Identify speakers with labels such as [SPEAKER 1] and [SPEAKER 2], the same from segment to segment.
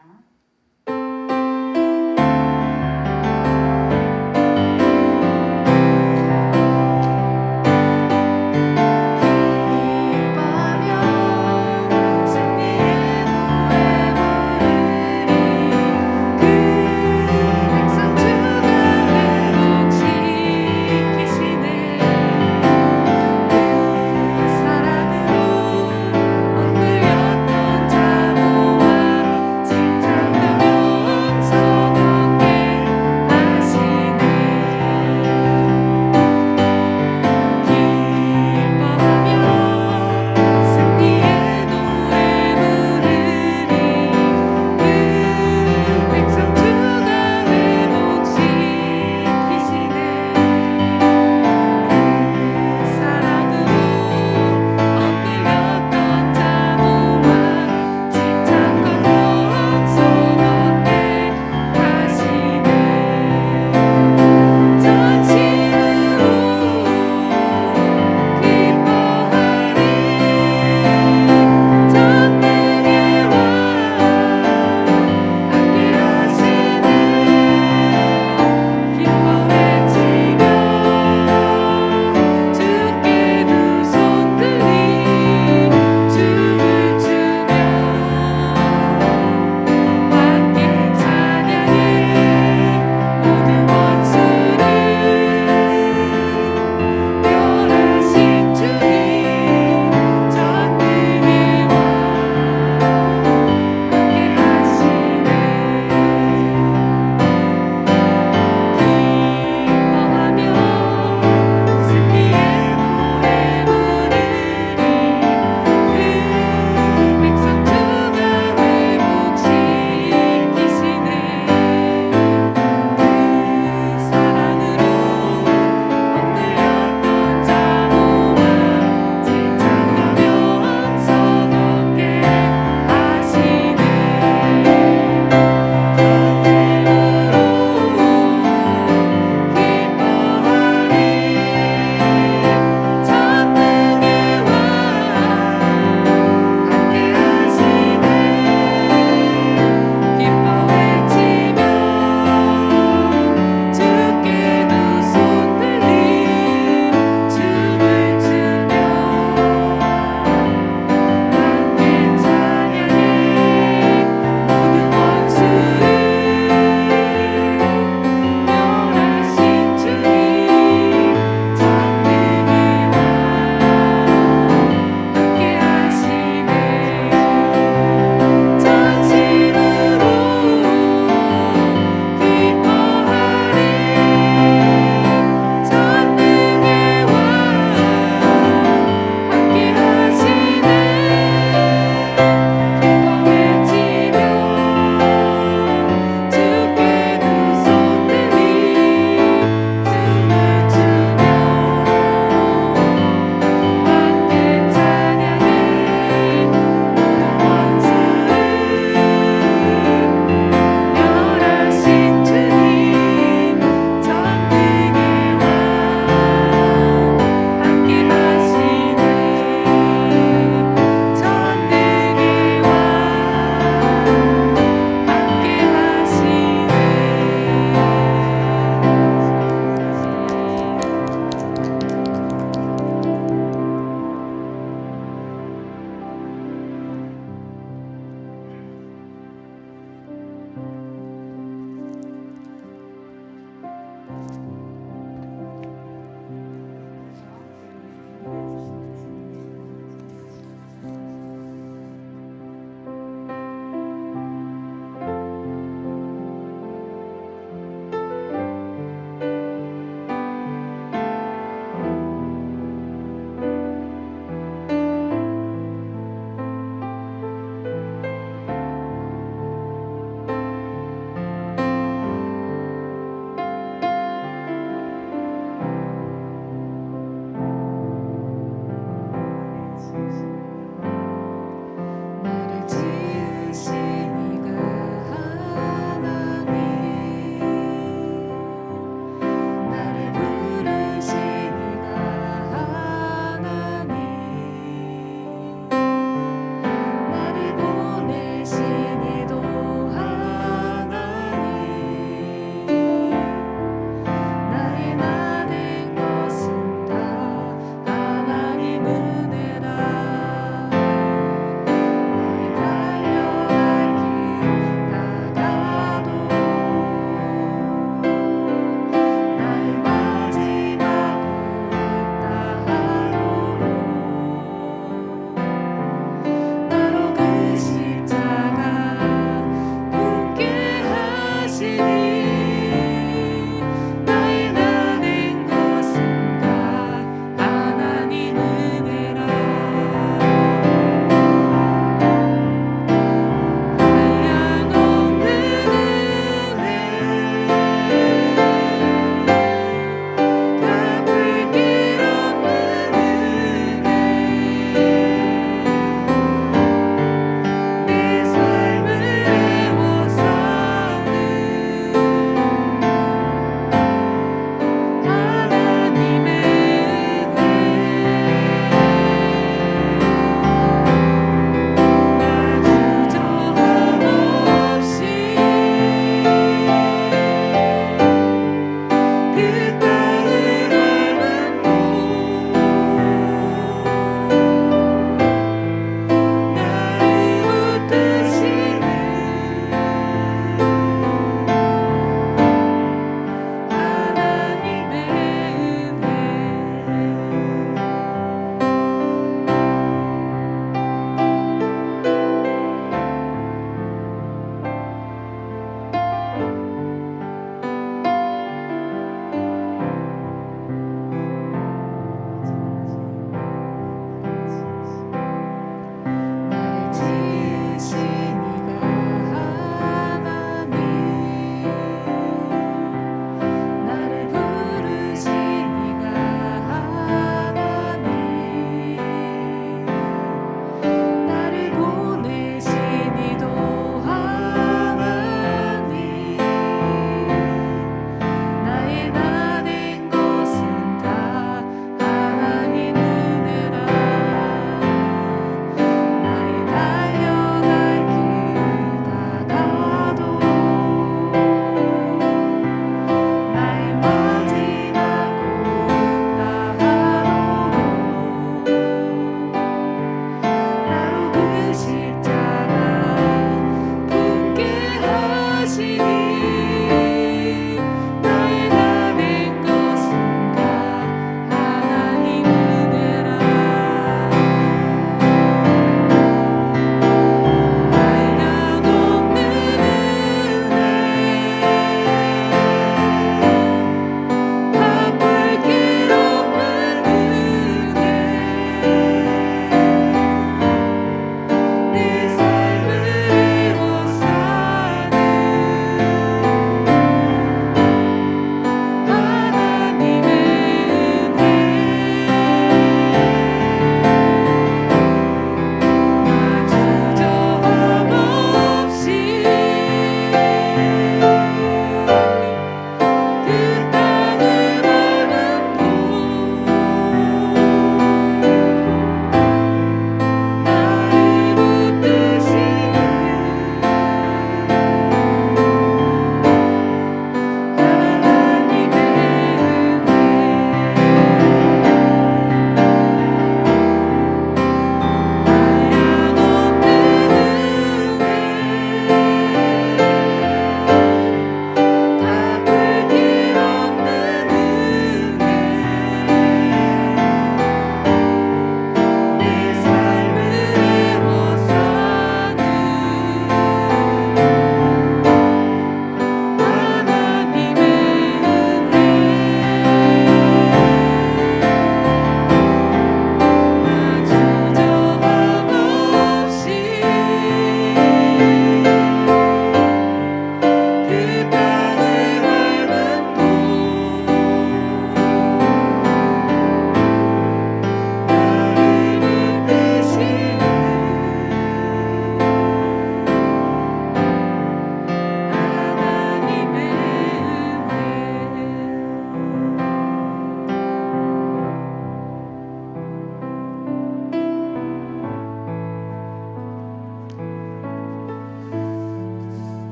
[SPEAKER 1] 하겠습니다.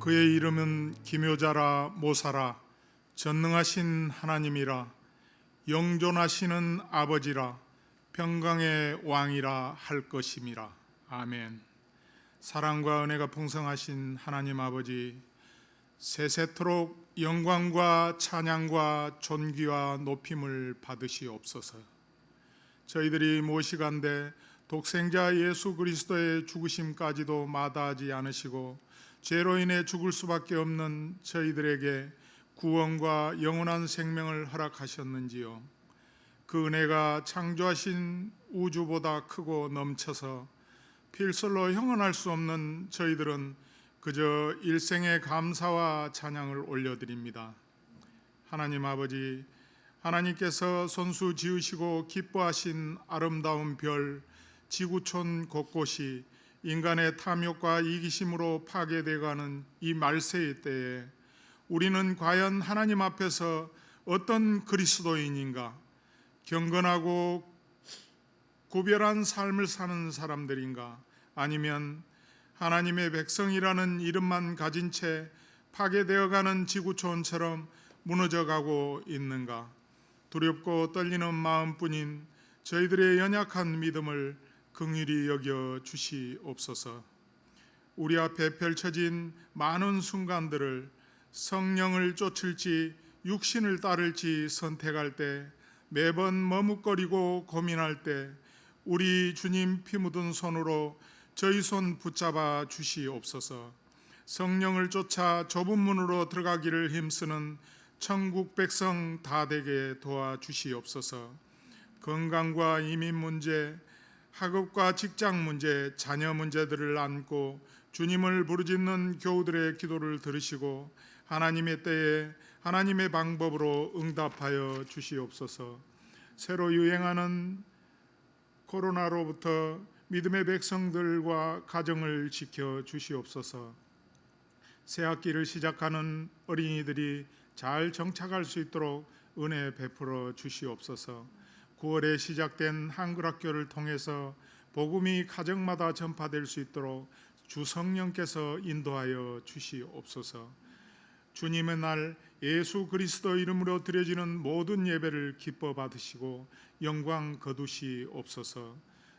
[SPEAKER 1] 그의 이름은 기묘자라 모사라 전능하신 하나님이라 영존하시는 아버지라 평강의 왕이라 할 것임이라. 아멘. 사랑과 은혜가 풍성하신 하나님 아버지, 세세토록 영광과 찬양과 존귀와 높임을 받으시옵소서. 저희들이 무엇이간데 독생자 예수 그리스도의 죽으심까지도 마다하지 않으시고 죄로 인해 죽을 수밖에 없는 저희들에게 구원과 영원한 생명을 허락하셨는지요. 그 은혜가 창조하신 우주보다 크고 넘쳐서 필설로 형언할 수 없는 저희들은 그저 일생의 감사와 찬양을 올려드립니다. 하나님 아버지, 하나님께서 손수 지으시고 기뻐하신 아름다운 별, 지구촌 곳곳이 인간의 탐욕과 이기심으로 파괴되어가는 이 말세의 때에 우리는 과연 하나님 앞에서 어떤 그리스도인인가, 경건하고 구별한 삶을 사는 사람들인가, 아니면 하나님의 백성이라는 이름만 가진 채 파괴되어가는 지구촌처럼 무너져가고 있는가. 두렵고 떨리는 마음뿐인 저희들의 연약한 믿음을 긍휼히 여겨 주시옵소서. 우리 앞에 펼쳐진 많은 순간들을 성령을 쫓을지 육신을 따를지 선택할 때, 매번 머뭇거리고 고민할 때 우리 주님 피 묻은 손으로 저희 손 붙잡아 주시옵소서. 성령을 쫓아 좁은 문으로 들어가기를 힘쓰는 천국 백성 다 되게 도와주시옵소서. 건강과 이민 문제, 학업과 직장 문제, 자녀 문제들을 안고 주님을 부르짖는 교우들의 기도를 들으시고 하나님의 때에 하나님의 방법으로 응답하여 주시옵소서. 새로 유행하는 코로나로부터 믿음의 백성들과 가정을 지켜 주시옵소서. 새 학기를 시작하는 어린이들이 잘 정착할 수 있도록 은혜 베풀어 주시옵소서. 9월에 시작된 한글학교를 통해서 복음이 가정마다 전파될 수 있도록 주 성령께서 인도하여 주시옵소서. 주님의 날 예수 그리스도 이름으로 드려지는 모든 예배를 기뻐 받으시고 영광 거두시옵소서.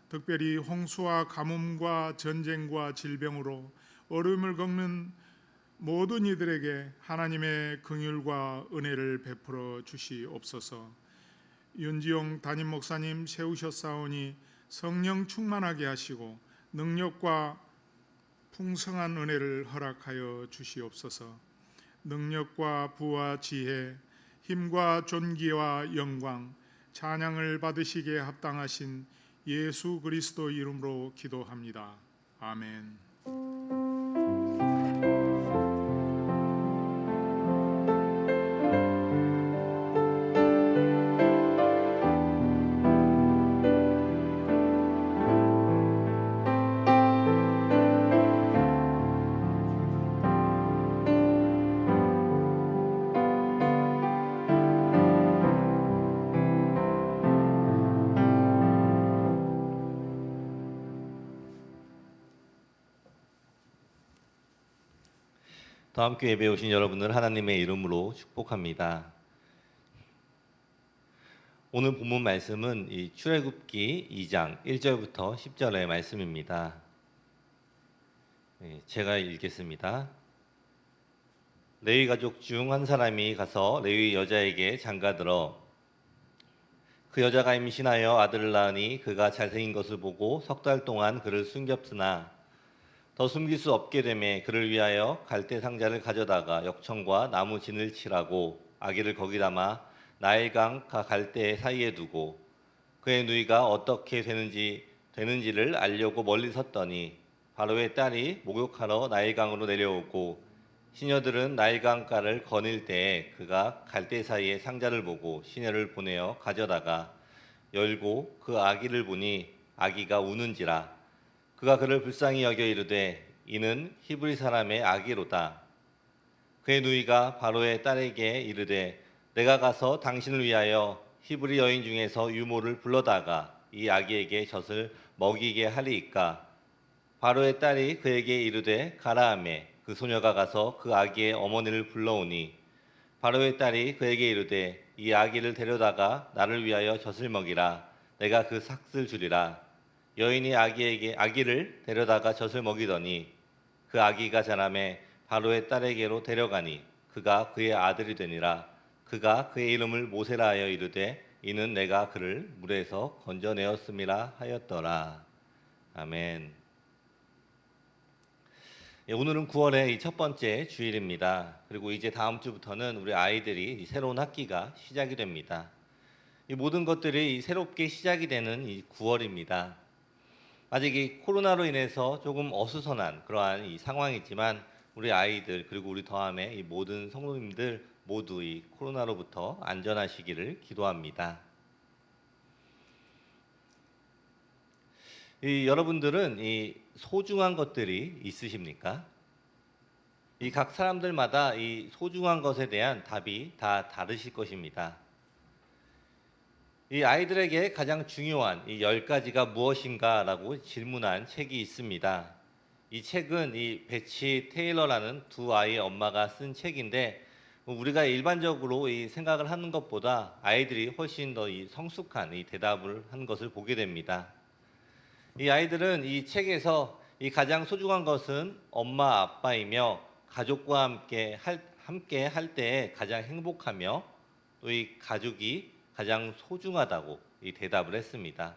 [SPEAKER 1] 특별히 홍수와 가뭄과 전쟁과 질병으로 어려움을 겪는 모든 이들에게 하나님의 긍휼과 은혜를 베풀어 주시옵소서. 윤지용 담임 목사님 세우셨사오니 성령 충만하게 하시고 능력과 풍성한 은혜를 허락하여 주시옵소서. 능력과 부와 지혜, 힘과 존귀와 영광, 찬양을 받으시기에 합당하신 예수 그리스도 이름으로 기도합니다. 아멘.
[SPEAKER 2] 다 함께 예배에 오신 여러분을 하나님의 이름으로 축복합니다. 오늘 본문 말씀은 이 출애굽기 2장 1절부터 10절의 말씀입니다. 제가 읽겠습니다. 레위 가족 중 한 사람이 가서 레위 여자에게 장가들어 그 여자가 임신하여 아들을 낳으니 그가 잘생긴 것을 보고 석 달 동안 그를 숨겼으나 더 숨길 수 없게 되매 그를 위하여 갈대 상자를 가져다가 역청과 나무 진을 칠하고 아기를 거기 담아 나일강과 갈대 사이에 두고 그의 누이가 어떻게 되는지를 알려고 멀리 섰더니 바로의 딸이 목욕하러 나일강으로 내려오고 시녀들은 나일강가를 거닐 때에 그가 갈대 사이에 상자를 보고 시녀를 보내어 가져다가 열고 그 아기를 보니 아기가 우는지라. 그가 그를 불쌍히 여겨 이르되 이는 히브리 사람의 아기로다. 그의 누이가 바로의 딸에게 이르되 내가 가서 당신을 위하여 히브리 여인 중에서 유모를 불러다가 이 아기에게 젖을 먹이게 하리이까. 바로의 딸이 그에게 이르되 가라 하매 그 소녀가 가서 그 아기의 어머니를 불러오니 바로의 딸이 그에게 이르되 이 아기를 데려다가 나를 위하여 젖을 먹이라. 내가 그 삭을 주리라. 여인이 아기를 데려다가 젖을 먹이더니 그 아기가 자라매 바로의 딸에게로 데려가니 그가 그의 아들이 되니라. 그가 그의 이름을 모세라 하여 이르되 이는 내가 그를 물에서 건져내었음이라 하였더라. 아멘. 예, 오늘은 9월의 이 첫 번째 주일입니다. 그리고 이제 다음 주부터는 우리 아이들이 이 새로운 학기가 시작이 됩니다. 이 모든 것들이 새롭게 시작이 되는 이 9월입니다. 아직 이 코로나로 인해서 조금 어수선한 그러한 이 상황이지만 우리 아이들 그리고 우리 더함의 이 모든 성도님들 모두 이 코로나로부터 안전하시기를 기도합니다. 여러분들은 이 소중한 것들이 있으십니까? 이 각 사람들마다 이 소중한 것에 대한 답이 다 다르실 것입니다. 이 아이들에게 가장 중요한 이 10가지가 무엇인가라고 질문한 책이 있습니다. 이 책은 이 배치 테일러라는 두 아이의 엄마가 쓴 책인데 우리가 일반적으로 이 생각을 하는 것보다 아이들이 훨씬 더 이 성숙한 이 대답을 한 것을 보게 됩니다. 이 아이들은 이 책에서 이 가장 소중한 것은 엄마 아빠이며 가족과 함께 할 때에 가장 행복하며 또 이 가족이 가장 소중하다고 이 대답을 했습니다.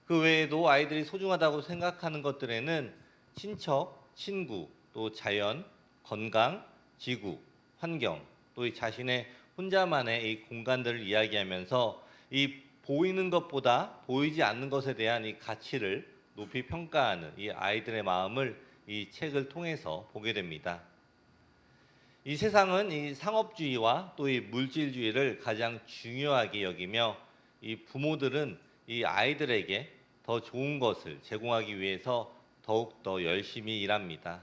[SPEAKER 2] 그 외에도 아이들이 소중하다고 생각하는 것들에는 친척, 친구, 또 자연, 건강, 지구, 환경, 또 이 자신의 혼자만의 이 공간들을 이야기하면서 이 보이는 것보다 보이지 않는 것에 대한 이 가치를 높이 평가하는 이 아이들의 마음을 이 책을 통해서 보게 됩니다. 이 세상은 이 상업주의와 또 이 물질주의를 가장 중요하게 여기며 이 부모들은 이 아이들에게 더 좋은 것을 제공하기 위해서 더욱 더 열심히 일합니다.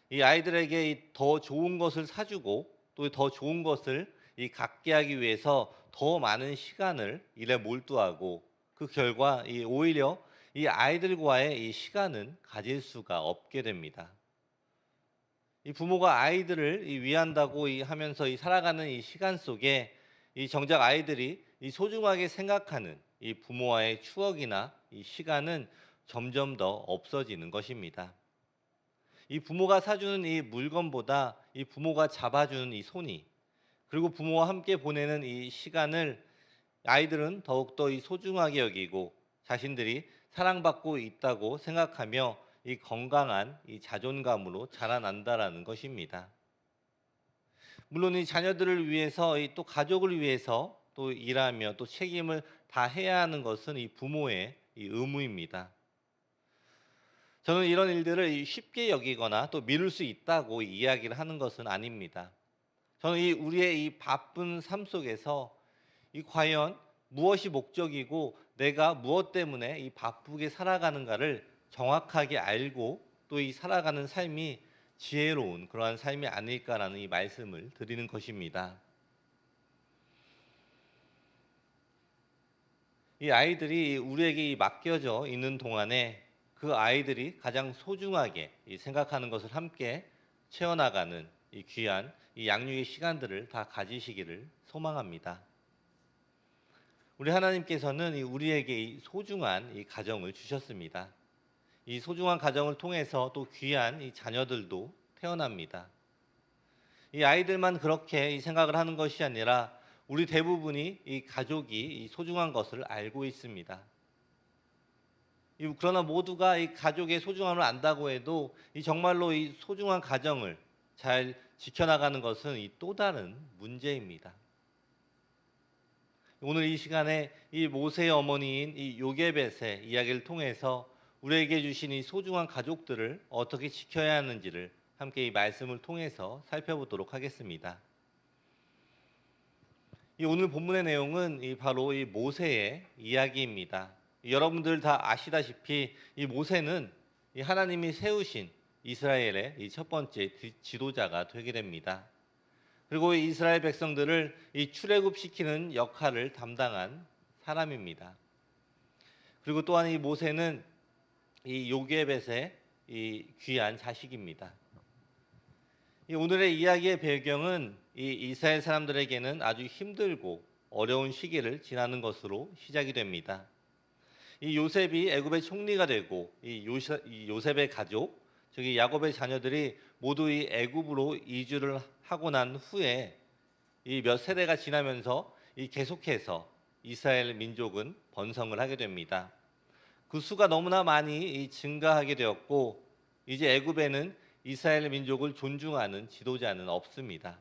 [SPEAKER 2] 이 아이들에게 더 좋은 것을 사주고 또 더 좋은 것을 이 갖게 하기 위해서 더 많은 시간을 일에 몰두하고 그 결과 오히려 이 아이들과의 이 시간은 가질 수가 없게 됩니다. 이 부모가 아이들을 위한다고 하면서 살아가는 이 시간 속에 이 정작 아이들이 이 소중하게 생각하는 이 부모와의 추억이나 이 시간은 점점 더 없어지는 것입니다. 이 부모가 사주는 이 물건보다 이 부모가 잡아주는 이 손이 그리고 부모와 함께 보내는 이 시간을 아이들은 더욱더 이 소중하게 여기고 자신들이 사랑받고 있다고 생각하며 이 건강한 이 자존감으로 자라난다라는 것입니다. 물론 이 자녀들을 위해서 또 가족을 위해서 또 일하며 또 책임을 다 해야 하는 것은 이 부모의 이 의무입니다. 저는 이런 일들을 쉽게 여기거나 또 미룰 수 있다고 이야기를 하는 것은 아닙니다. 저는 우리의 이 바쁜 삶 속에서 과연 무엇이 목적이고 내가 무엇 때문에 이 바쁘게 살아가는가를 정확하게 알고 또 이 살아가는 삶이 지혜로운 그러한 삶이 아닐까라는 이 말씀을 드리는 것입니다. 이 아이들이 우리에게 맡겨져 있는 동안에 그 아이들이 가장 소중하게 생각하는 것을 함께 채워나가는 이 귀한 이 양육의 시간들을 다 가지시기를 소망합니다. 우리 하나님께서는 우리에게 이 소중한 이 가정을 주셨습니다. 이 소중한 가정을 통해서 또 귀한 이 자녀들도 태어납니다. 이 아이들만 그렇게 생각을 하는 것이 아니라 우리 대부분이 이 가족이 이 소중한 것을 알고 있습니다. 그러나 모두가 이 가족의 소중함을 안다고 해도 정말로 이 소중한 가정을 잘 지켜나가는 것은 또 다른 문제입니다. 오늘 이 시간에 이 모세의 어머니인 이 요게벳의 이야기를 통해서 우리에게 주신 이 소중한 가족들을 어떻게 지켜야 하는지를 함께 이 말씀을 통해서 살펴보도록 하겠습니다. 오늘 본문의 내용은 바로 이 모세의 이야기입니다. 여러분들 다 아시다시피 이 모세는 하나님이 세우신 이스라엘의 첫 번째 지도자가 되게 됩니다. 그리고 이스라엘 백성들을 출애굽시키는 역할을 담당한 사람입니다. 그리고 또한 이 모세는 이 요게벳의 귀한 자식입니다. 이 오늘의 이야기의 배경은 이 이스라엘 사람들에게는 아주 힘들고 어려운 시기를 지나는 것으로 시작이 됩니다. 이 요셉이 애굽의 총리가 되고 이 요셉의 가족, 즉 야곱의 자녀들이 모두 이 애굽으로 이주를 하고 난 후에 이 몇 세대가 지나면서 이 계속해서 이스라엘 민족은 번성을 하게 됩니다. 그 수가 너무나 많이 증가하게 되었고 이제 애굽에는 이스라엘 민족을 존중하는 지도자는 없습니다.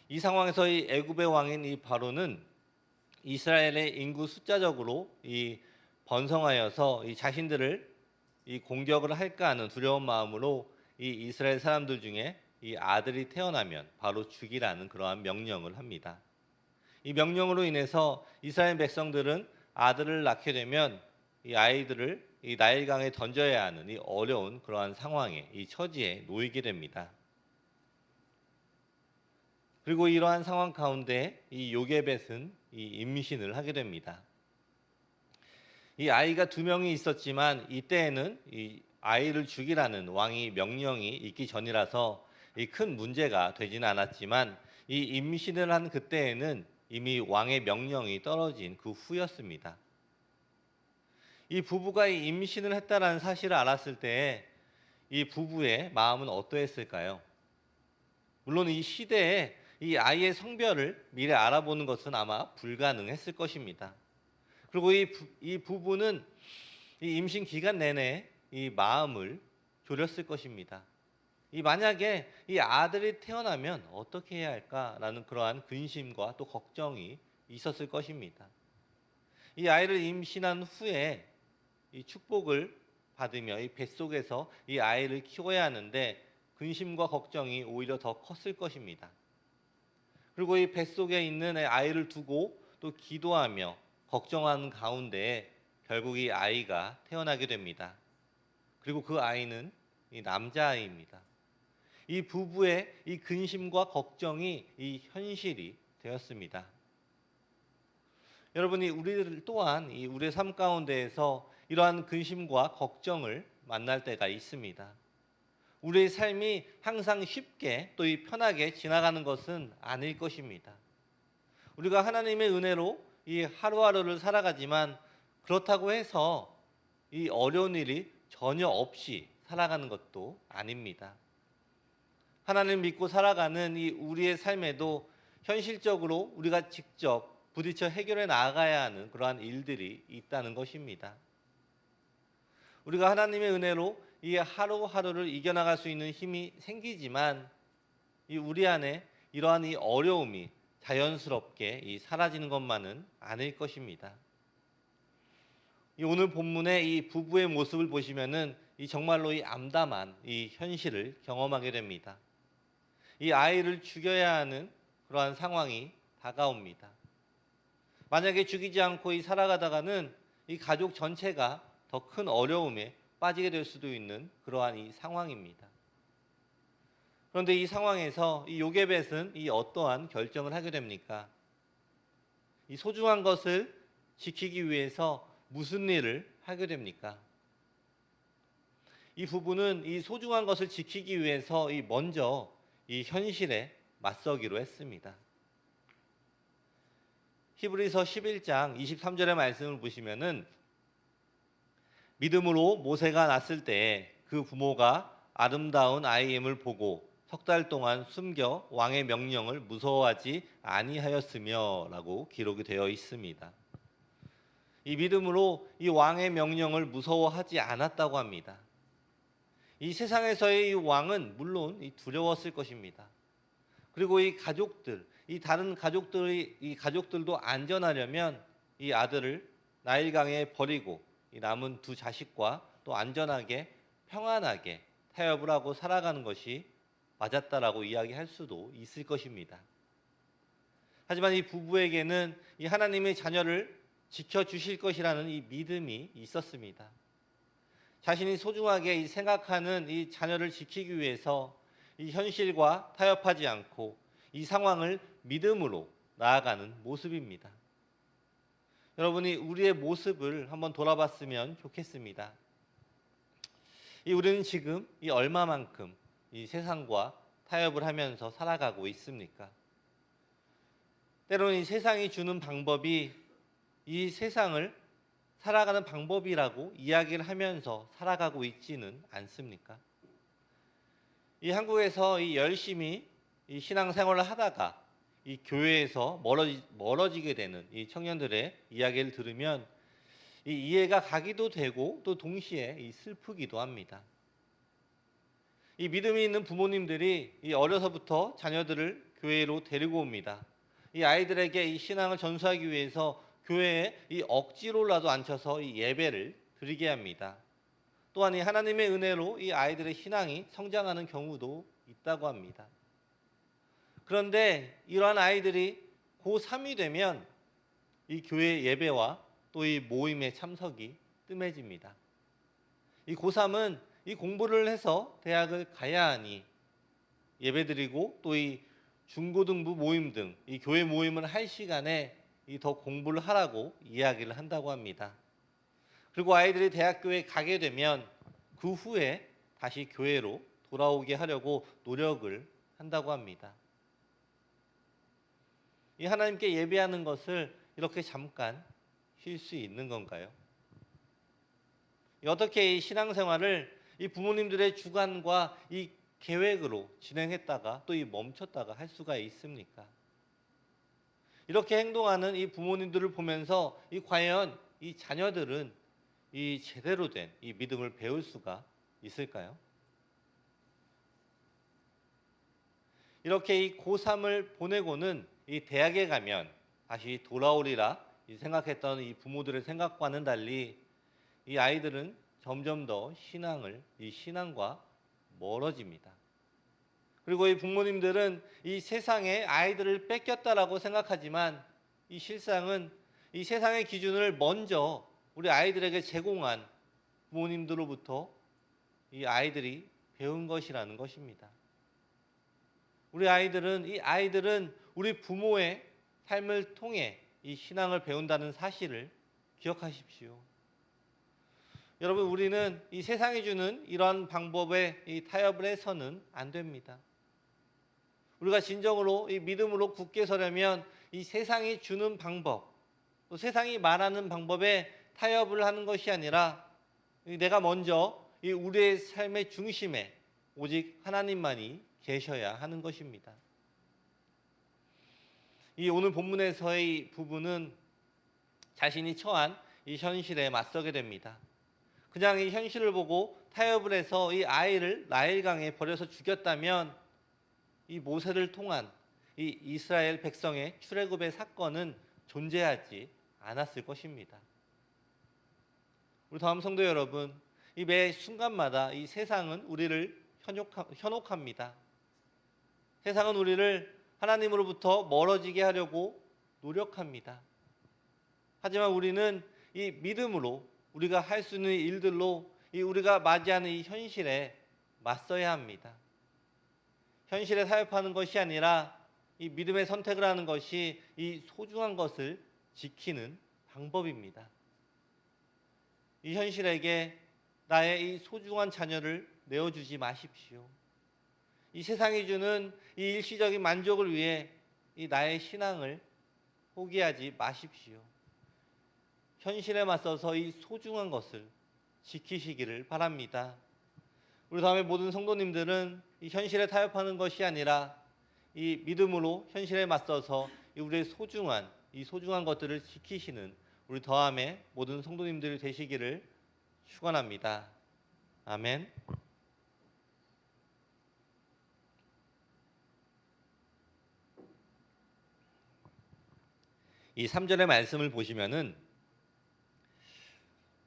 [SPEAKER 2] 이 상황에서 이 애굽의 왕인 이 바로는 이스라엘의 인구 숫자적으로 이 번성하여서 이 자신들을 이 공격을 할까 하는 두려운 마음으로 이 이스라엘 사람들 중에 이 아들이 태어나면 바로 죽이라는 그러한 명령을 합니다. 이 명령으로 인해서 이스라엘 백성들은 아들을 낳게 되면 이 아이들을 이 나일강에 던져야 하는 이 어려운 그러한 상황에 이 처지에 놓이게 됩니다. 그리고 이러한 상황 가운데 이 요게벳은 이 임신을 하게 됩니다. 이 아이가 2명이 있었지만 이때에는 이 아이를 죽이라는 왕의 명령이 있기 전이라서 이 큰 문제가 되지는 않았지만 이 임신을 한 그때에는 이미 왕의 명령이 떨어진 그 후였습니다. 이 부부가 이 임신을 했다는 사실을 알았을 때 이 부부의 마음은 어떠했을까요? 물론 이 시대에 이 아이의 성별을 미리 알아보는 것은 아마 불가능했을 것입니다. 그리고 이 부부는 이 임신 기간 내내 이 마음을 졸였을 것입니다. 이 만약에 이 아들이 태어나면 어떻게 해야 할까라는 그러한 근심과 또 걱정이 있었을 것입니다. 이 아이를 임신한 후에 이 축복을 받으며 이 뱃속에서 이 아이를 키워야 하는데 근심과 걱정이 오히려 더 컸을 것입니다. 그리고 이 뱃속에 있는 아이를 두고 또 기도하며 걱정하는 가운데 결국 이 아이가 태어나게 됩니다. 그리고 그 아이는 이 남자아이입니다. 이 부부의 이 근심과 걱정이 이 현실이 되었습니다. 여러분이 우리들 또한 이 우리의 삶 가운데에서 이러한 근심과 걱정을 만날 때가 있습니다. 우리의 삶이 항상 쉽게 또 이 편하게 지나가는 것은 아닐 것입니다. 우리가 하나님의 은혜로 이 하루하루를 살아가지만 그렇다고 해서 이 어려운 일이 전혀 없이 살아가는 것도 아닙니다. 하나님을 믿고 살아가는 이 우리의 삶에도 현실적으로 우리가 직접 부딪혀 해결해 나가야 하는 그러한 일들이 있다는 것입니다. 우리가 하나님의 은혜로 이 하루하루를 이겨나갈 수 있는 힘이 생기지만 이 우리 안에 이러한 이 어려움이 자연스럽게 이 사라지는 것만은 아닐 것입니다. 이 오늘 본문의 이 부부의 모습을 보시면은 이 정말로 이 암담한 이 현실을 경험하게 됩니다. 이 아이를 죽여야 하는 그러한 상황이 다가옵니다. 만약에 죽이지 않고 이 살아가다가는 이 가족 전체가 더 큰 어려움에 빠지게 될 수도 있는 그러한 이 상황입니다. 그런데 이 상황에서 이 요게벳은 이 어떠한 결정을 하게 됩니까? 이 소중한 것을 지키기 위해서 무슨 일을 하게 됩니까? 이 부부는 이 소중한 것을 지키기 위해서 이 먼저 이 현실에 맞서기로 했습니다. 히브리서 11장 23절의 말씀을 보시면은 믿음으로 모세가 낳았을 때 그 부모가 아름다운 아이임을 보고 석 달 동안 숨겨 왕의 명령을 무서워하지 아니하였으며라고 기록이 되어 있습니다. 이 믿음으로 이 왕의 명령을 무서워하지 않았다고 합니다. 이 세상에서의 이 왕은 물론 두려웠을 것입니다. 그리고 이 가족들, 이 다른 가족들도 안전하려면 이 아들을 나일강에 버리고 이 남은 2 자식과 또 안전하게 평안하게 타협을 하고 살아가는 것이 맞았다라고 이야기할 수도 있을 것입니다. 하지만 이 부부에게는 이 하나님의 자녀를 지켜주실 것이라는 이 믿음이 있었습니다. 자신이 소중하게 생각하는 이 자녀를 지키기 위해서 이 현실과 타협하지 않고 이 상황을 믿음으로 나아가는 모습입니다. 여러분이 우리의 모습을 한번 돌아봤으면 좋겠습니다. 우리는 지금 이 얼마만큼 이 세상과 타협을 하면서 살아가고 있습니까? 때로는 이 세상이 주는 방법이 이 세상을 살아가는 방법이라고 이야기를 하면서 살아가고 있지는 않습니까? 이 한국에서 이 열심히 이 신앙생활을 하다가 이 교회에서 멀어지게 되는 이 청년들의 이야기를 들으면 이 이해가 가기도 되고 또 동시에 이 슬프기도 합니다. 이 믿음이 있는 부모님들이 이 어려서부터 자녀들을 교회로 데리고 옵니다. 이 아이들에게 이 신앙을 전수하기 위해서 교회에 이 억지로라도 앉혀서 이 예배를 드리게 합니다. 또한 이 하나님의 은혜로 이 아이들의 신앙이 성장하는 경우도 있다고 합니다. 그런데 이러한 아이들이 고3이 되면 이 교회 예배와 또 이 모임에 참석이 뜸해집니다. 이 고3은 이 공부를 해서 대학을 가야 하니 예배드리고 또 이 중고등부 모임 등 이 교회 모임을 할 시간에 이 더 공부를 하라고 이야기를 한다고 합니다. 그리고 아이들이 대학교에 가게 되면 그 후에 다시 교회로 돌아오게 하려고 노력을 한다고 합니다. 이 하나님께 예배하는 것을 이렇게 잠깐 쉴 수 있는 건가요? 어떻게 이 신앙생활을 이 부모님들의 주관과 이 계획으로 진행했다가 또 이 멈췄다가 할 수가 있습니까? 이렇게 행동하는 이 부모님들을 보면서 이 과연 이 자녀들은 이 제대로 된 이 믿음을 배울 수가 있을까요? 이렇게 이 고3을 보내고는 이 대학에 가면 다시 돌아오리라 생각했던 이 부모들의 생각과는 달리 이 아이들은 점점 더 신앙과 멀어집니다. 그리고 이 부모님들은 이 세상에 아이들을 뺏겼다라고 생각하지만 이 실상은 이 세상의 기준을 먼저 우리 아이들에게 제공한 부모님들로부터 이 아이들이 배운 것이라는 것입니다. 이 아이들은 우리 부모의 삶을 통해 이 신앙을 배운다는 사실을 기억하십시오. 여러분, 우리는 이 세상이 주는 이러한 방법에 이 타협을 해서는 안 됩니다. 우리가 진정으로 이 믿음으로 굳게 서려면 이 세상이 주는 방법, 또 세상이 말하는 방법에 타협을 하는 것이 아니라 내가 먼저 이 우리의 삶의 중심에 오직 하나님만이 계셔야 하는 것입니다. 이 오늘 본문에서의 부분은 자신이 처한 이 현실에 맞서게 됩니다. 그냥 이 현실을 보고 타협을 해서 이 아이를 나일강에 버려서 죽였다면 이 모세를 통한 이 이스라엘 백성의 출애굽의 사건은 존재하지 않았을 것입니다. 우리 다음 성도 여러분, 이 매 순간마다 이 세상은 우리를 현혹합니다. 세상은 우리를 하나님으로부터 멀어지게 하려고 노력합니다. 하지만 우리는 이 믿음으로 우리가 할 수 있는 일들로 이 우리가 맞이하는 이 현실에 맞서야 합니다. 현실에 타협하는 것이 아니라 이 믿음의 선택을 하는 것이 이 소중한 것을 지키는 방법입니다. 이 현실에게 나의 이 소중한 자녀를 내어주지 마십시오. 이 세상이 주는 이 일시적인 만족을 위해 이 나의 신앙을 포기하지 마십시오. 현실에 맞서서 이 소중한 것을 지키시기를 바랍니다. 우리 다음에 모든 성도님들은 이 현실에 타협하는 것이 아니라 이 믿음으로 현실에 맞서서 우리의 소중한 것들을 지키시는 우리 더함의 모든 성도님들이 되시기를 축원합니다. 아멘. 이 3절의 말씀을 보시면은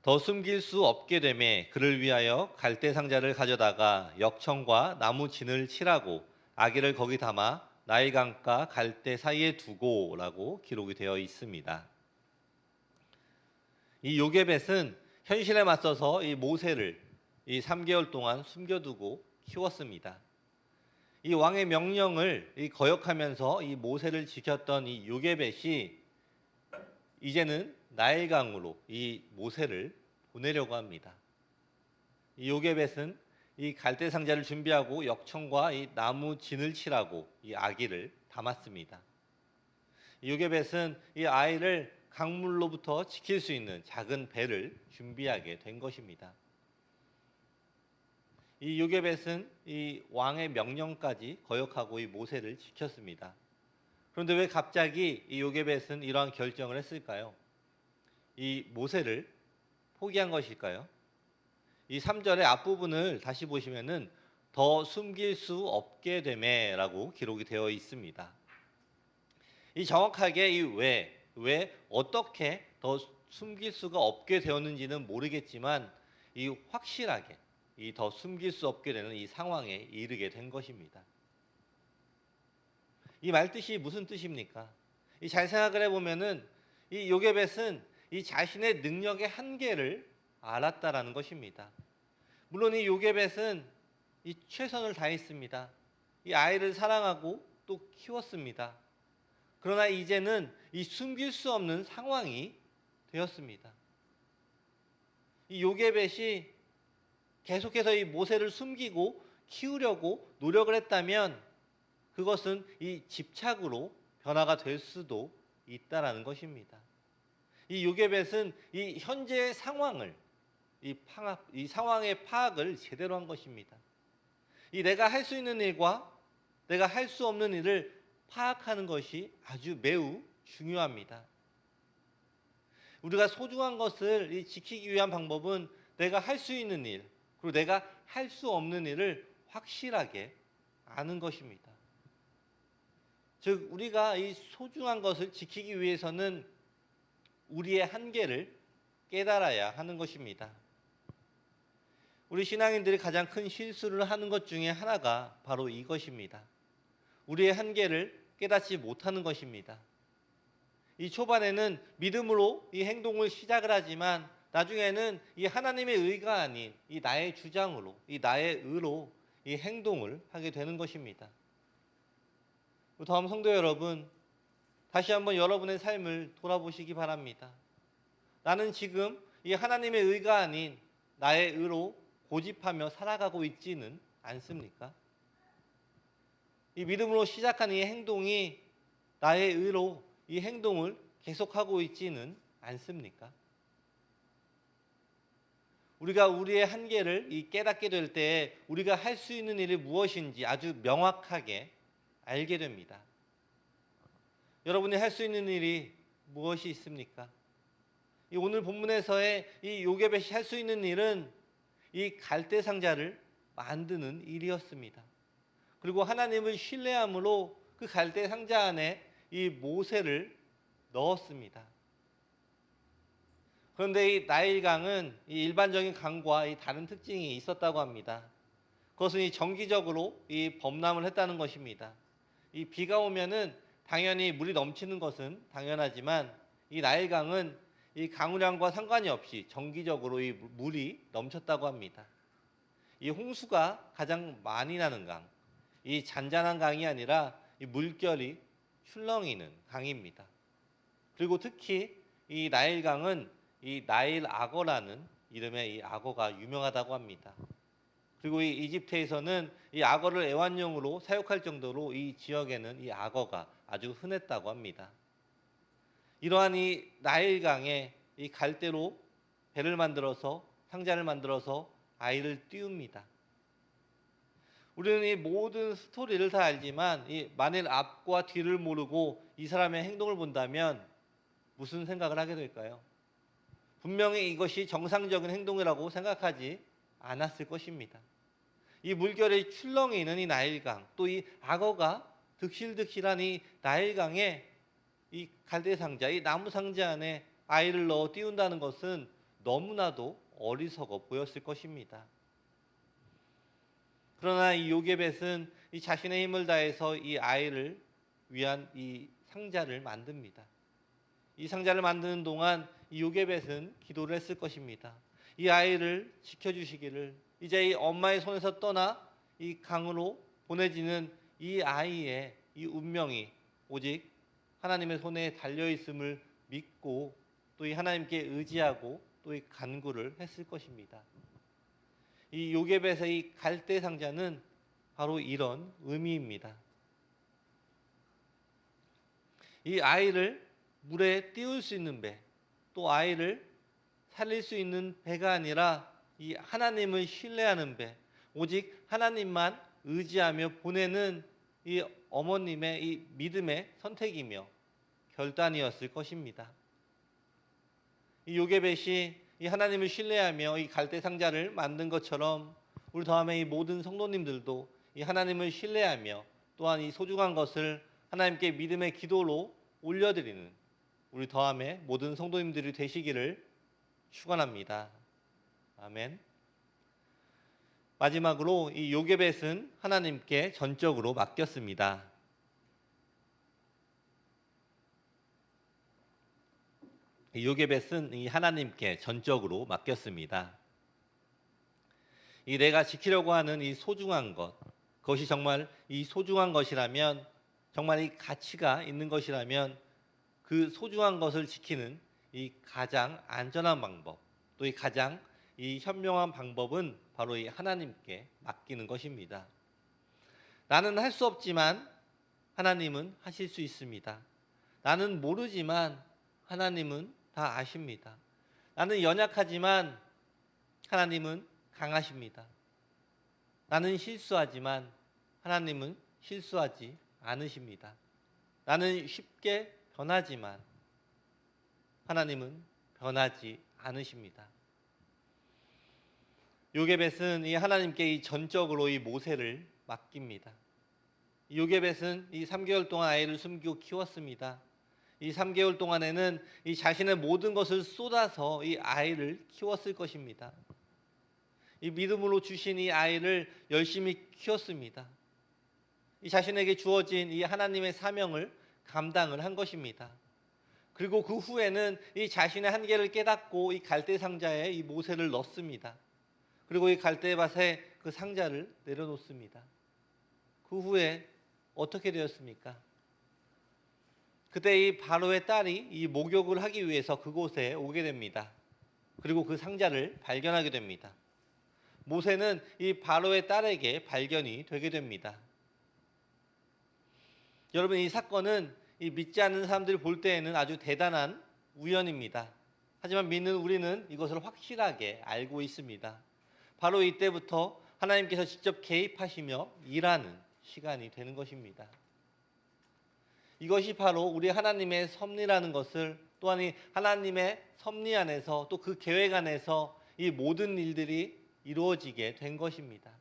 [SPEAKER 2] 더 숨길 수 없게 되매 그를 위하여 갈대 상자를 가져다가 역청과 나무 진을 칠하고 아기를 거기 담아 나일강과 갈대 사이에 두고라고 기록이 되어 있습니다. 이 요게벳은 현실에 맞서서 이 모세를 이 3개월 동안 숨겨두고 키웠습니다. 이 왕의 명령을 거역하면서 이 모세를 지켰던 이 요게벳이 이제는 나일강으로 이 모세를 보내려고 합니다. 이 요게벳은 이 갈대 상자를 준비하고 역청과 이 나무 진을 칠하고 이 아기를 담았습니다. 이 요게벳은 이 아이를 강물로부터 지킬 수 있는 작은 배를 준비하게 된 것입니다. 이 요게벳은 이 왕의 명령까지 거역하고 이 모세를 지켰습니다. 그런데 왜 갑자기 이 요게벳은 이러한 결정을 했을까요? 이 모세를 포기한 것일까요? 이 3절의 앞부분을 다시 보시면은 더 숨길 수 없게 되매라고 기록이 되어 있습니다. 이 정확하게 이 왜 어떻게 더 숨길 수가 없게 되었는지는 모르겠지만 이 확실하게 이 더 숨길 수 없게 되는 이 상황에 이르게 된 것입니다. 이 말뜻이 무슨 뜻입니까? 이 잘 생각을 해보면은 이 요게벳은 이 자신의 능력의 한계를 알았다라는 것입니다. 물론 이 요게벳은 이 최선을 다했습니다. 이 아이를 사랑하고 또 키웠습니다. 그러나 이제는 이 숨길 수 없는 상황이 되었습니다. 이 요게벳이 계속해서 이 모세를 숨기고 키우려고 노력을 했다면 그것은 이 집착으로 변화가 될 수도 있다라는 것입니다. 이 요게벳은 이 현재의 상황을 이 상황의 파악을 제대로 한 것입니다. 이 내가 할 수 있는 일과 내가 할 수 없는 일을 파악하는 것이 아주 매우 중요합니다. 우리가 소중한 것을 지키기 위한 방법은 내가 할 수 있는 일, 그리고 내가 할 수 없는 일을 확실하게 아는 것입니다. 즉 우리가 이 소중한 것을 지키기 위해서는 우리의 한계를 깨달아야 하는 것입니다. 우리 신앙인들이 가장 큰 실수를 하는 것 중에 하나가 바로 이것입니다. 우리의 한계를 깨닫지 못하는 것입니다. 이 초반에는 믿음으로 이 행동을 시작을 하지만 나중에는 이 하나님의 의가 아닌 이 나의 주장으로, 이 나의 의로 이 행동을 하게 되는 것입니다. 다음 성도 여러분, 다시 한번 여러분의 삶을 돌아보시기 바랍니다. 나는 지금 이 하나님의 의가 아닌 나의 의로 고집하며 살아가고 있지는 않습니까? 이 믿음으로 시작한 이 행동이 나의 의로 이 행동을 계속하고 있지는 않습니까? 우리가 우리의 한계를 깨닫게 될 때 우리가 할 수 있는 일이 무엇인지 아주 명확하게 알게 됩니다. 여러분이 할 수 있는 일이 무엇이 있습니까? 이 오늘 본문에서의 이 요게벳이 할 수 있는 일은 이 갈대 상자를 만드는 일이었습니다. 그리고 하나님을 신뢰함으로 그 갈대 상자 안에 이 모세를 넣었습니다. 그런데 이 나일강은 이 일반적인 강과 이 다른 특징이 있었다고 합니다. 그것은 이 정기적으로 이 범람을 했다는 것입니다. 이 비가 오면은 당연히 물이 넘치는 것은 당연하지만 이 나일강은 이 강우량과 상관이 없이 정기적으로 이 물이 넘쳤다고 합니다. 이 홍수가 가장 많이 나는 강, 이 잔잔한 강이 아니라 이 물결이 출렁이는 강입니다. 그리고 특히 이 나일강은 이 나일 악어라는 이름의 이 악어가 유명하다고 합니다. 그리고 이 이집트에서는 이 악어를 애완용으로 사육할 정도로 이 지역에는 이 악어가 아주 흔했다고 합니다. 이러한 이 나일강에 이 갈대로 배를 만들어서 상자를 만들어서 아이를 띄웁니다. 우리는 이 모든 스토리를 다 알지만 이 만일 앞과 뒤를 모르고 이 사람의 행동을 본다면 무슨 생각을 하게 될까요? 분명히 이것이 정상적인 행동이라고 생각하지 않았을 것입니다. 이 물결의 출렁이는 이 나일강, 또 이 악어가 득실득실한 이 나일강에 이 갈대 상자, 이 나무 상자 안에 아이를 넣어 띄운다는 것은 너무나도 어리석어 보였을 것입니다. 그러나 이 요게벳은 이 자신의 힘을 다해서 이 아이를 위한 이 상자를 만듭니다. 이 상자를 만드는 동안 이 요게벳은 기도를 했을 것입니다. 이 아이를 지켜주시기를, 이제 이 엄마의 손에서 떠나 이 강으로 보내지는 이 아이의 이 운명이 오직 하나님의 손에 달려 있음을 믿고 또 이 하나님께 의지하고 또 이 간구를 했을 것입니다. 이 요게벳의 이 갈대 상자는 바로 이런 의미입니다. 이 아이를 물에 띄울 수 있는 배, 또 아이를 살릴 수 있는 배가 아니라 이 하나님을 신뢰하는 배, 오직 하나님만 의지하며 보내는 이 어머님의 이 믿음의 선택이며 결단이었을 것입니다. 이 요게벳이 이 하나님을 신뢰하며 이 갈대 상자를 만든 것처럼 우리 다음에 이 모든 성도님들도 이 하나님을 신뢰하며 또한 이 소중한 것을 하나님께 믿음의 기도로 올려드리는 우리 더함의 모든 성도님들이 되시기를 축원합니다. 아멘. 마지막으로 이 요게벳은 하나님께 전적으로 맡겼습니다. 이 요게벳은 이 하나님께 전적으로 맡겼습니다. 이 내가 지키려고 하는 이 소중한 것, 그것이 정말 이 소중한 것이라면, 정말 이 가치가 있는 것이라면 그 소중한 것을 지키는 이 가장 안전한 방법, 또 이 가장 이 현명한 방법은 바로 이 하나님께 맡기는 것입니다. 나는 할 수 없지만 하나님은 하실 수 있습니다. 나는 모르지만 하나님은 다 아십니다. 나는 연약하지만 하나님은 강하십니다. 나는 실수하지만 하나님은 실수하지 않으십니다. 나는 쉽게 변하지만 하나님은 변하지 않으십니다. 요게벳은 이 하나님께 이 전적으로 이 모세를 맡깁니다. 요게벳은 이 3개월 동안 아이를 숨기고 키웠습니다. 이 3개월 동안에는 이 자신의 모든 것을 쏟아서 이 아이를 키웠을 것입니다. 이 믿음으로 주신 이 아이를 열심히 키웠습니다. 이 자신에게 주어진 이 하나님의 사명을 감당을 한 것입니다. 그리고 그 후에는 이 자신의 한계를 깨닫고 이 갈대 상자에 이 모세를 넣습니다. 그리고 이 갈대밭에 그 상자를 내려놓습니다. 그 후에 어떻게 되었습니까? 그때 이 바로의 딸이 이 목욕을 하기 위해서 그곳에 오게 됩니다. 그리고 그 상자를 발견하게 됩니다. 모세는 이 바로의 딸에게 발견이 되게 됩니다. 여러분, 이 사건은 이 믿지 않는 사람들이 볼 때에는 아주 대단한 우연입니다. 하지만 믿는 우리는 이것을 확실하게 알고 있습니다. 바로 이때부터 하나님께서 직접 개입하시며 일하는 시간이 되는 것입니다. 이것이 바로 우리 하나님의 섭리라는 것을, 또한 이 하나님의 섭리 안에서 또 그 계획 안에서 이 모든 일들이 이루어지게 된 것입니다.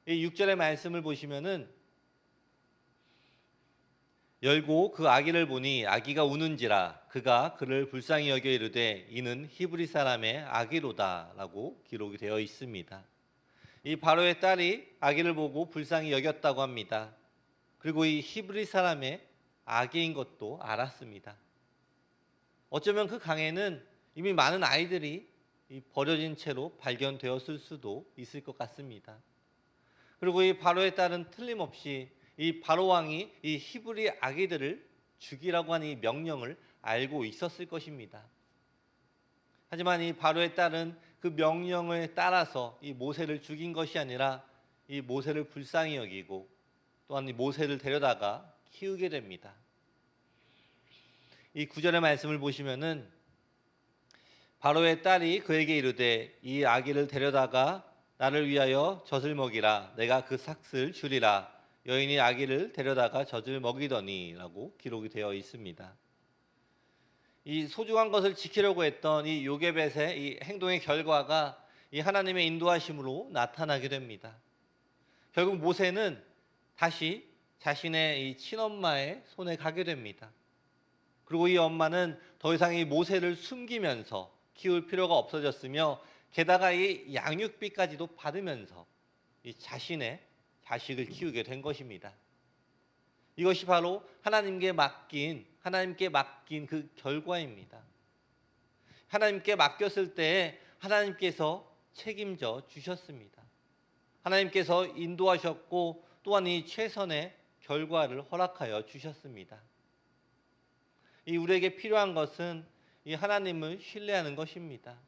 [SPEAKER 2] 이 6절의 말씀을 보시면은 열고 그 아기를 보니 아기가 우는지라 그가 그를 불쌍히 여겨 이르되 이는 히브리 사람의 아기로다라고 기록이 되어 있습니다. 이 바로의 딸이 아기를 보고 불쌍히 여겼다고 합니다. 그리고 이 히브리 사람의 아기인 것도 알았습니다. 어쩌면 그 강에는 이미 많은 아이들이 버려진 채로 발견되었을 수도 있을 것 같습니다. 그리고 이 바로의 딸은 틀림없이 이 바로 왕이 이 히브리 아기들을 죽이라고 하는 이 명령을 알고 있었을 것입니다. 하지만 이 바로의 딸은 그 명령을 따라서 이 모세를 죽인 것이 아니라 이 모세를 불쌍히 여기고 또한 이 모세를 데려다가 키우게 됩니다. 이 9절의 말씀을 보시면은 바로의 딸이 그에게 이르되 이 아기를 데려다가 나를 위하여 젖을 먹이라 내가 그 삭을 주리라 여인이 아기를 데려다가 젖을 먹이더니 라고 기록이 되어 있습니다. 이 소중한 것을 지키려고 했던 이 요게벳의 이 행동의 결과가 이 하나님의 인도하심으로 나타나게 됩니다. 결국 모세는 다시 자신의 이 친엄마의 손에 가게 됩니다. 그리고 이 엄마는 더 이상 이 모세를 숨기면서 키울 필요가 없어졌으며 게다가 이 양육비까지도 받으면서 이 자신의 자식을 키우게 된 것입니다. 이것이 바로 하나님께 맡긴 그 결과입니다. 하나님께 맡겼을 때 하나님께서 책임져 주셨습니다. 하나님께서 인도하셨고 또한 이 최선의 결과를 허락하여 주셨습니다. 이 우리에게 필요한 것은 이 하나님을 신뢰하는 것입니다.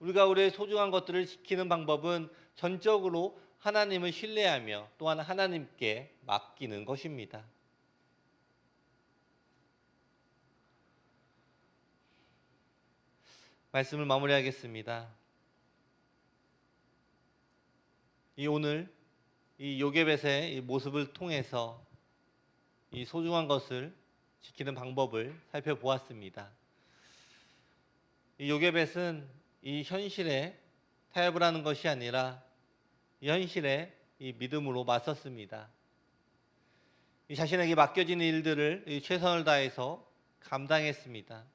[SPEAKER 2] 우리가 우리의 소중한 것들을 지키는 방법은 전적으로 하나님을 신뢰하며 또한 하나님께 맡기는 것입니다. 말씀을 마무리하겠습니다. 오늘 이 요게벳의 이 모습을 통해서 이 소중한 것을 지키는 방법을 살펴보았습니다. 이 요게벳은 이 현실에 타협을 하는 것이 아니라 이 현실에 이 믿음으로 맞섰습니다. 이 자신에게 맡겨진 일들을 이 최선을 다해서 감당했습니다.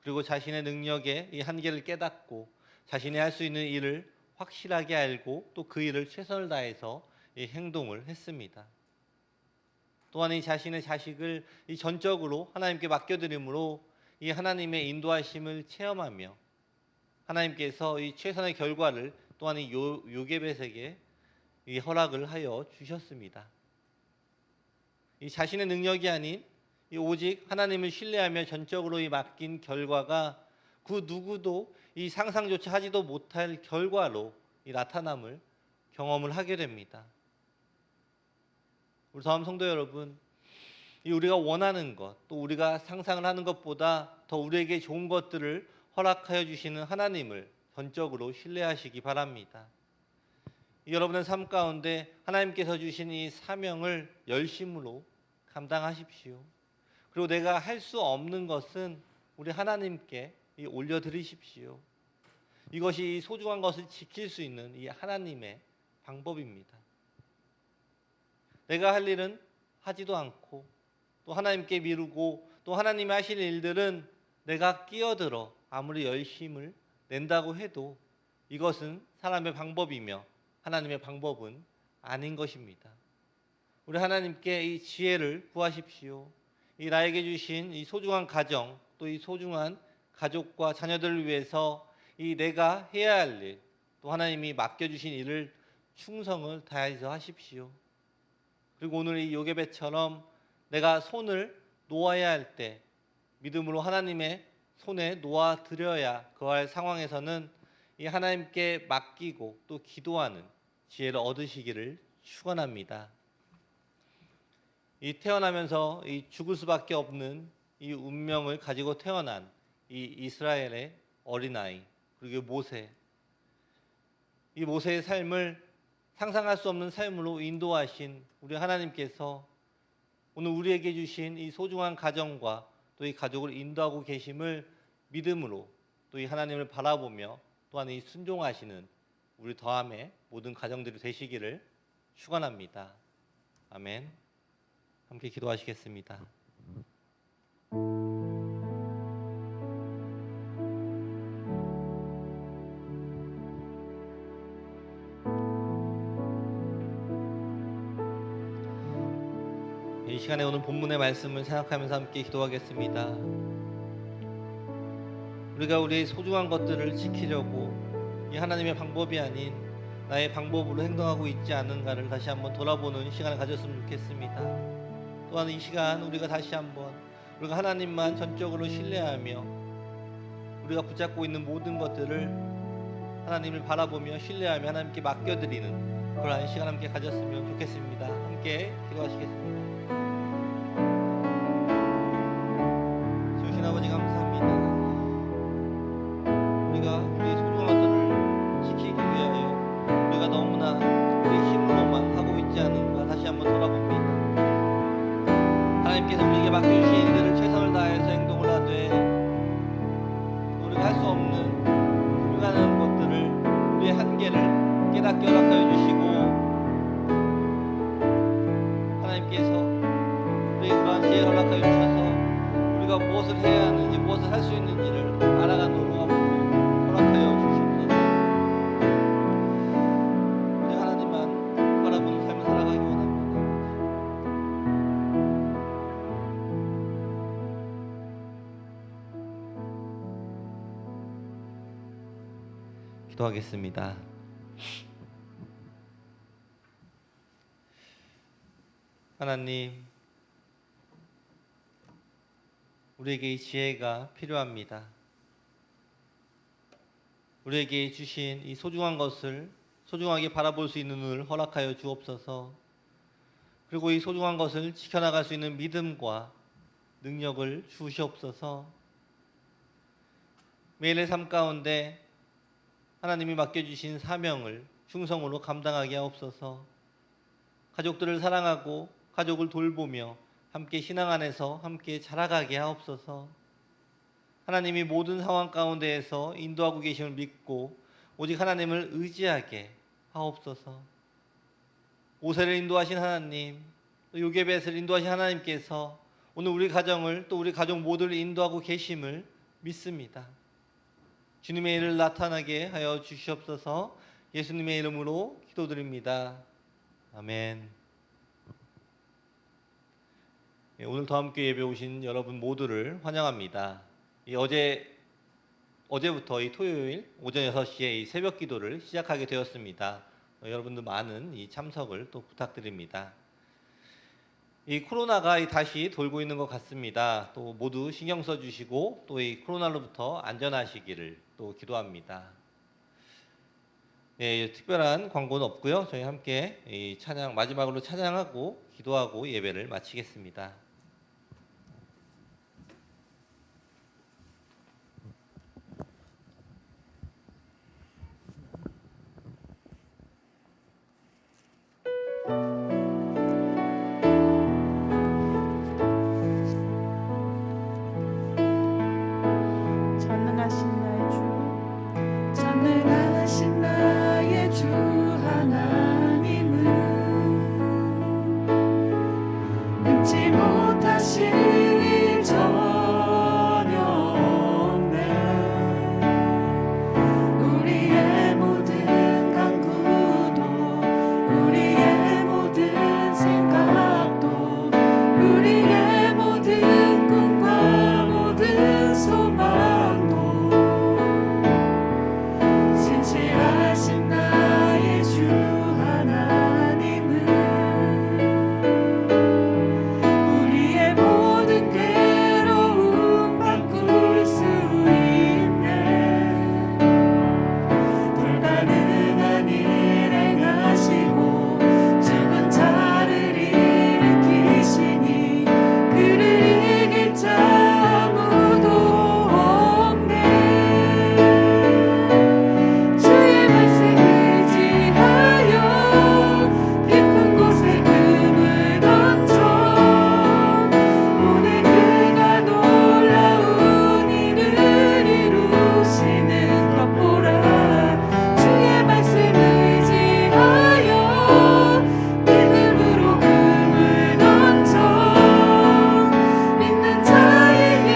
[SPEAKER 2] 그리고 자신의 능력의 이 한계를 깨닫고 자신이 할 수 있는 일을 확실하게 알고 또 그 일을 최선을 다해서 이 행동을 했습니다. 또한 이 자신의 자식을 이 전적으로 하나님께 맡겨드림으로 이 하나님의 인도하심을 체험하며 하나님께서 이 최선의 결과를 또한 이 요게벳에게 이 허락을 하여 주셨습니다. 이 자신의 능력이 아닌 이 오직 하나님을 신뢰하며 전적으로 이 맡긴 결과가 그 누구도 이 상상조차 하지도 못할 결과로 이 나타남을 경험을 하게 됩니다. 우리 다음 성도 여러분, 이 우리가 원하는 것, 또 우리가 상상을 하는 것보다 더 우리에게 좋은 것들을 허락하여 주시는 하나님을 전적으로 신뢰하시기 바랍니다. 여러분의 삶 가운데 하나님께서 주신 이 사명을 열심으로 감당하십시오. 그리고 내가 할 수 없는 것은 우리 하나님께 올려드리십시오. 이것이 소중한 것을 지킬 수 있는 이 하나님의 방법입니다. 내가 할 일은 하지도 않고 또 하나님께 미루고 또 하나님이 하실 일들은 내가 끼어들어 아무리 열심을 낸다고 해도 이것은 사람의 방법이며 하나님의 방법은 아닌 것입니다. 우리 하나님께 이 지혜를 구하십시오. 이 나에게 주신 이 소중한 가정 또 이 소중한 가족과 자녀들을 위해서 이 내가 해야 할 일, 또 하나님이 맡겨주신 일을 충성을 다해서 하십시오. 그리고 오늘 이 요게벳처럼 내가 손을 놓아야 할 때 믿음으로 하나님의 손에 놓아 드려야 그할 상황에서는 이 하나님께 맡기고 또 기도하는 지혜를 얻으시기를 축원합니다. 이 태어나면서 이 죽을 수밖에 없는 이 운명을 가지고 태어난 이 이스라엘의 어린아이 그리고 모세, 이 모세의 삶을 상상할 수 없는 삶으로 인도하신 우리 하나님께서 오늘 우리에게 주신 이 소중한 가정과 또 이 가족을 인도하고 계심을 믿음으로 또 이 하나님을 바라보며 또한 이 순종하시는 우리 더함의 모든 가정들이 되시기를 축원합니다. 아멘. 함께 기도하시겠습니다. 이 시간에 오늘 본문의 말씀을 생각하면서 함께 기도하겠습니다. 우리가 우리의 소중한 것들을 지키려고 이 하나님의 방법이 아닌 나의 방법으로 행동하고 있지 않은가를 다시 한번 돌아보는 시간을 가졌으면 좋겠습니다. 또한 이 시간 우리가 다시 한번 우리가 하나님만 전적으로 신뢰하며 우리가 붙잡고 있는 모든 것들을 하나님을 바라보며 신뢰하며 하나님께 맡겨드리는 그러한 시간 함께 가졌으면 좋겠습니다. 함께 기도하시겠습니다. 주신 아버지 감사합니다. 우리가 우리의 소중한 것들을 지키기 위하여 우리가 너무나 우리의 힘으로만 하고 있지 않은가 다시 한번 돌아봅니다. 하나님께서 우리에게 맡겨주신 일들을 최선을 다해서 행동을 하되 우리가 할 수 없는 불가능한 것들을 우리의 한계를 깨닫게 허락하여 주시고 하나님께서 우리에게 그러한 지혜를 허락하여 주셔서 우리가 무엇을 해야 하는지 무엇을 할 수 있는지를 알아가도록 아버지 허락하여 주시옵소서. 우리 하나님만 바라보는 삶을 살아가기 원합니다. 기도하겠습니다. 하나님, 우리에게 이 지혜가 필요합니다. 우리에게 주신 이 소중한 것을 소중하게 바라볼 수 있는 눈을 허락하여 주옵소서. 그리고 이 소중한 것을 지켜나갈 수 있는 믿음과 능력을 주시옵소서. 매일의 삶 가운데 하나님이 맡겨주신 사명을 충성으로 감당하게 하옵소서. 가족들을 사랑하고 가족을 돌보며 함께 신앙 안에서 함께 자라가게 하옵소서. 하나님이 모든 상황 가운데에서 인도하고 계심을 믿고 오직 하나님을 의지하게 하옵소서. 모세를 인도하신 하나님, 또 요게벳을 인도하신 하나님께서 오늘 우리 가정을 또 우리 가족 모두를 인도하고 계심을 믿습니다. 주님의 일을 나타나게 하여 주시옵소서. 예수님의 이름으로 기도드립니다. 아멘. 오늘 더 함께 예배 오신 여러분 모두를 환영합니다. 어제부터 이 토요일 오전 6시에 이 새벽 기도를 시작하게 되었습니다. 여러분들 많은 이 참석을 또 부탁드립니다. 이 코로나가 다시 돌고 있는 것 같습니다. 또 모두 신경 써주시고 또 이 코로나로부터 안전하시기를 또 기도합니다. 네, 특별한 광고는 없고요. 저희 함께 이 찬양 마지막으로 찬양하고 기도하고 예배를 마치겠습니다.
[SPEAKER 3] 전능하신 나의 주 하나님은 능치 못하실 일 전혀 없네. 우리의 모든 간구도 우리의 모든 생각도 우리의 모든 꿈과 모든 소망도 신실하신 나의 주 하나님은 우리의 모든 괴로움 바꿀 수 있네. 불가능한 일 행하시고 죽은 자를 일으키시니 그를 이길 자 아무도 없네. 주의 말씀 의지하여 깊은 곳에 금을 던져 오늘 그가 놀라운 일을 이루시는 것 보라. 주의 말씀 의지하여 믿음으로 금을 던져 믿는 자에게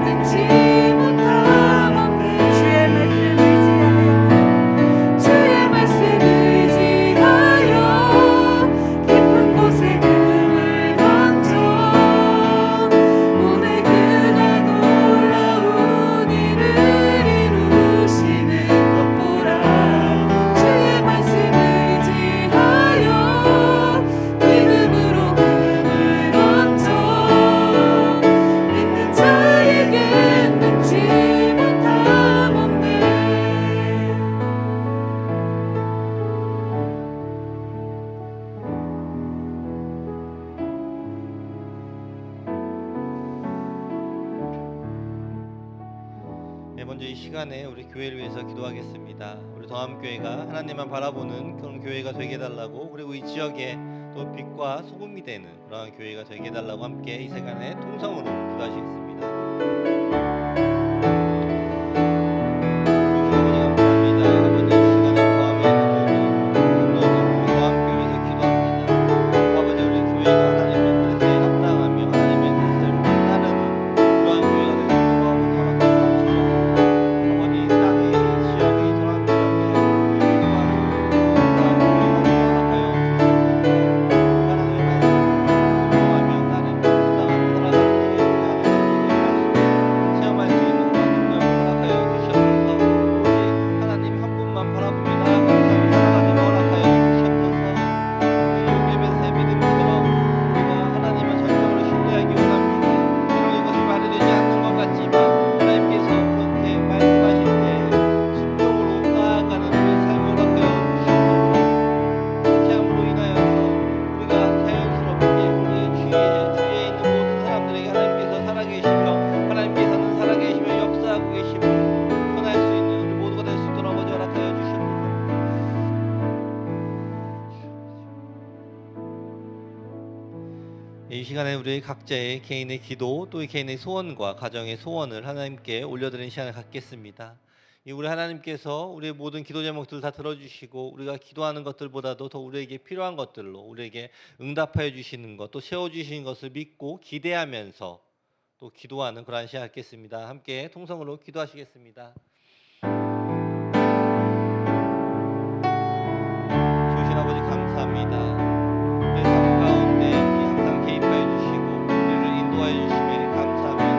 [SPEAKER 3] 능치 못함 없네. 주의 말씀 의지하여 주의 말씀 의지하여 깊은 곳에 금을 던져 오늘 그가 놀라운 일을 이루시는 것 보라. 주의 말씀 의지하여 믿음으로 금을 던져 믿는 자에겐 능치 못함 없네.
[SPEAKER 2] 네, 먼저 이 시간에 우리 교회를 위해서 기도하겠습니다. 우리 더함교회가 하나님만 바라보는 그런 교회가 되게 해달라고, 그리고 이 지역에 또 빛과 소금이 되는 그러한 교회가 되게 해달라고 함께 이 시간에 통성으로 기도하시겠습니다. 아버지 감사합니다. 아버지 이 시간에 더함에 있는 모든 더함교회에서 기도합니다. 아버지 우리 교회가 하나님의 뜻에 합당하며 하나님의 뜻을 따르는 그러한 교회가 되시고 아버지 허락하여 주시옵소서. 아버지 이 땅의 이 지역의 이 더함 지역에 빛과 소금이 되는 그러한 교회가 되게 하나님의 말씀을 순종하며 따르며 묵상하며 살아가는 데 하나님의 기도를 하시고 시간에 우리 각자의 개인의 기도 또 이 개인의 소원과 가정의 소원을 하나님께 올려드리는 시간을 갖겠습니다. 이 우리 하나님께서 우리의 모든 기도 제목들을 다 들어주시고 우리가 기도하는 것들보다도 더 우리에게 필요한 것들로 우리에게 응답하여 주시는 것 또 채워주시는 것을 믿고 기대하면서 또 기도하는 그러한 시간 갖겠습니다. 함께 통성으로 기도하시겠습니다. 주신 아버지 감사합니다. 내 삶 가운데 항상 개입하여 주시고 우리를 인도하여 주심에 감사합니다.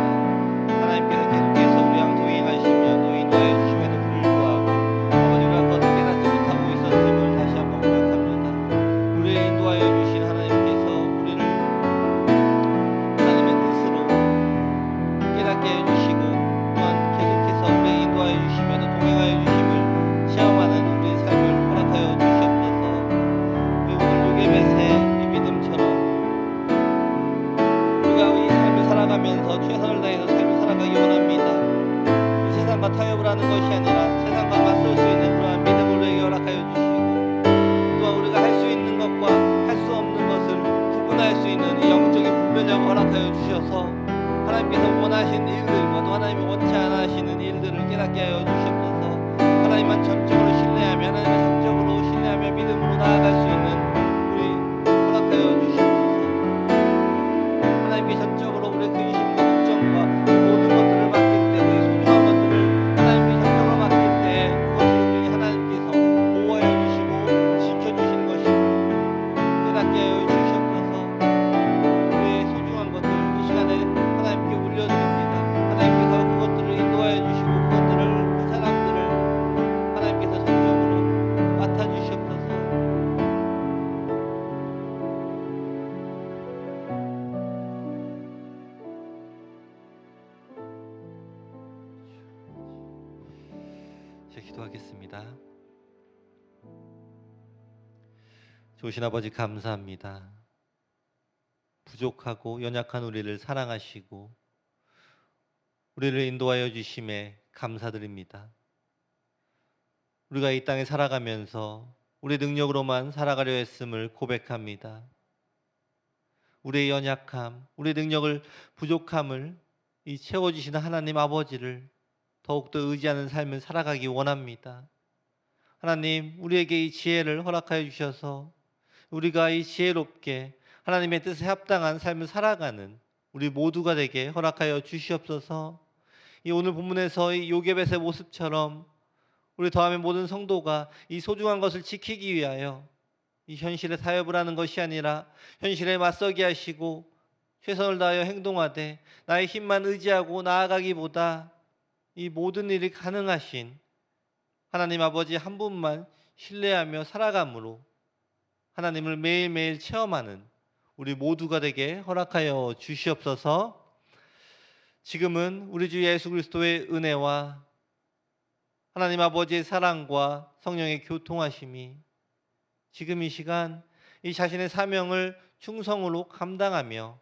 [SPEAKER 2] 하나님께서 계속해서 우리랑 동행하시며 또 인도하여 주심에도 불구하고 아버지가 그것을 깨닫지 못하고 있었음을 다시 한번 고백합니다. 우리를 인도하여 주신 하나님께서 우리를 하나님의 뜻으로 깨닫게 해 주시고 또한 계속해서 우리를 인도하여 주시며도 동행하여 주심을 체험하는 우리의 삶을 허락하여 주시옵소서. 오늘 요괴벳의 이 믿음처럼 우리가 이 삶을 살아가면서 최선을 다해서 삶을 살아가기 원합니다. 이 세상과 타협을 하는 것이 아니라 세상과 맞설 수 있는 그러한 믿음을 우리에게 허락하여 주시고 또한 우리가 할 수 있는 것과 할 수 없는 것을 구분할 수 있는 이 영적인 분별력을 허락하여 주셔서 하나님께서 원하시는 일들과 또 하나님이 원치 않아 하시는 일들을 깨닫게 하여 주시옵소서. 하나님만 전적으로 신뢰하며 하나님만 전적으로 신뢰하며 믿음으로 나아갈 수 있는 허락하여 주시옵소서. 하나님께 전적으로 우리의 근심과 걱정과 모든 것들을 맡길 때 우리 소중한 것들을 하나님께 전적으로 맡길 때 그것을 우리 하나님께서 보호하여 주시고 지켜주시는 것임을 깨닫게 하여 주시옵소서. 우리의 소중한 것들 이 시간에 하나님께 올려드립니다. 하나님께서 그것들을 인도하여 주시고 그것들을 그 사람들을 하나님께서 전적으로 맡아주시옵소서. 기도하겠습니다. 좋으신 아버지 감사합니다. 부족하고 연약한 우리를 사랑하시고 우리를 인도하여 주심에 감사드립니다. 우리가 이 땅에 살아가면서 우리 능력으로만 살아가려 했음을 고백합니다. 우리의 연약함, 우리의 능력을 부족함을 이 채워주시는 하나님 아버지를 더욱더 의지하는 삶을 살아가기 원합니다. 하나님, 우리에게 이 지혜를 허락하여 주셔서 우리가 이 지혜롭게 하나님의 뜻에 합당한 삶을 살아가는 우리 모두가 되게 허락하여 주시옵소서. 이 오늘 본문에서 이 요게벳의 모습처럼 우리 더함의 모든 성도가 이 소중한 것을 지키기 위하여 이 현실에 타협을 하는 것이 아니라 현실에 맞서게 하시고 최선을 다하여 행동하되 나의 힘만 의지하고 나아가기보다 이 모든 일이 가능하신 하나님 아버지 한 분만 신뢰하며 살아감으로 하나님을 매일매일 체험하는 우리 모두가 되게 허락하여 주시옵소서. 지금은 우리 주 예수 그리스도의 은혜와 하나님 아버지의 사랑과 성령의 교통하심이 지금 이 시간 이 자신의 사명을 충성으로 감당하며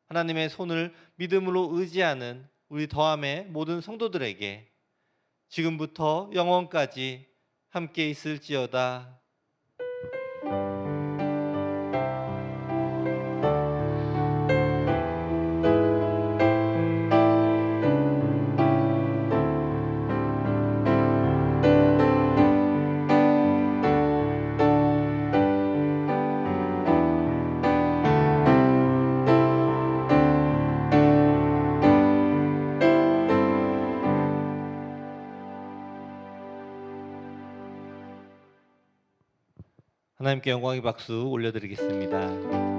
[SPEAKER 2] 하나님의 손을 믿음으로 의지하는 우리 더함의 모든 성도들에게 지금부터 영원까지 함께 있을지어다. 하나님께 영광의 박수 올려드리겠습니다.